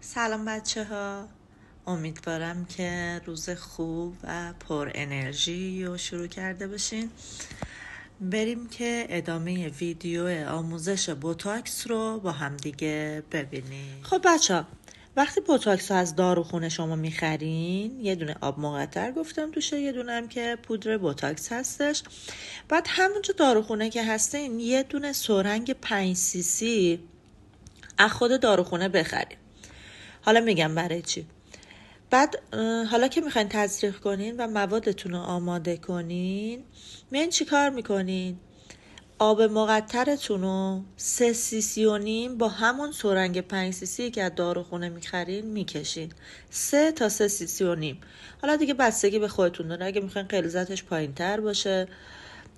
سلام بچه ها، امیدوارم که روز خوب و پر انرژی رو شروع کرده باشین. بریم که ادامه ویدیو آموزش بوتاکس رو با هم دیگه ببینیم. خب بچه ها، وقتی بوتاکس رو از داروخونه شما میخرین، یه دونه آب مقطر گفتم توشه، یه دونه هم که پودر بوتاکس هستش. بعد همونجا داروخونه که هستین یه دونه سرنگ 5 سی سی از خود داروخونه بخرین. حالا میگم برای چی. بعد حالا که میخواین تزریق کنین و موادتون رو آماده کنین، میان چی کار میکنین؟ آب مقطرتون رو 3 سی سی و نیم با همون سرنگ 5 سی سی که از داروخونه میخرین میکشین. 3 تا 3 سی سی و نیم. حالا دیگه بستگی به خودتون داره، اگه میخواین غلظتش پایین تر باشه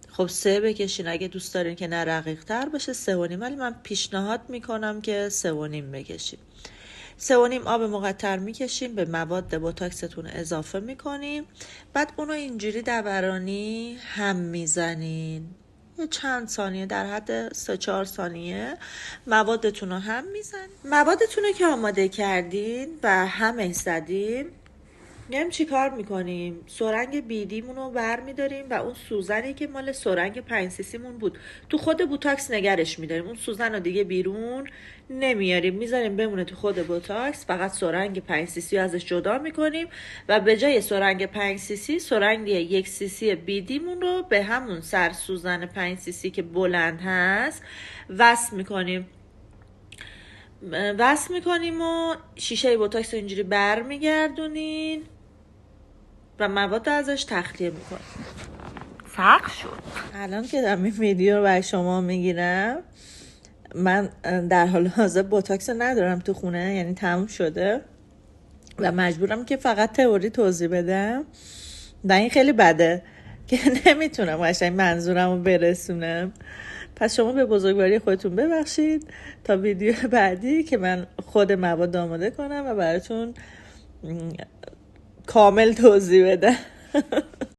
خب 3 بکشین، اگه دوست دارین که نه رقیق تر باشه 3 و نیم، ولی من پیشنهاد میکنم که 3 و نیم بکشین. 3 و نیم آب مقطر میکشیم، به مواد بوتاکستون اضافه میکنیم، بعد اونو اینجوری دورانی هم میزنین. یه چند ثانیه، در حد 3-4 ثانیه موادتون رو هم میزنین. موادتون رو که آماده کردین و همش زدین، میایم چی کار میکنیم؟ سرنگ بیدیمون رو بر میداریم و اون سوزنی که مال سرنگ 5 سیسیمون بود تو خود بوتاکس نگرش میداریم. اون سوزن رو دیگه بیرون نمیاریم، میذاریم بمونه تو خود بوتاکس. فقط سرنگ 5 سیسی رو ازش جدا میکنیم و به جای سرنگ 5 سیسی سرنگ 1 سیسی بیدیمون رو به همون سر سوزن 5 سیسی که بلند هست وصل میکنیم. و شیشه بوتاکس رو اینجوری بر میگردونین و مواد ازش تخلیه میکنم. سخت شد. الان که دارم این ویدیو رو برای شما میگیرم، من در حال حاضر بوتاکس ندارم تو خونه، یعنی تموم شده و مجبورم که فقط تئوری توضیح بدم و این خیلی بده که نمیتونم قشنگ منظورم رو برسونم. پس شما به بزرگواری خودتون ببخشید تا ویدیو بعدی که من خود مواد آماده کنم و براتون کامل توضیح بدم.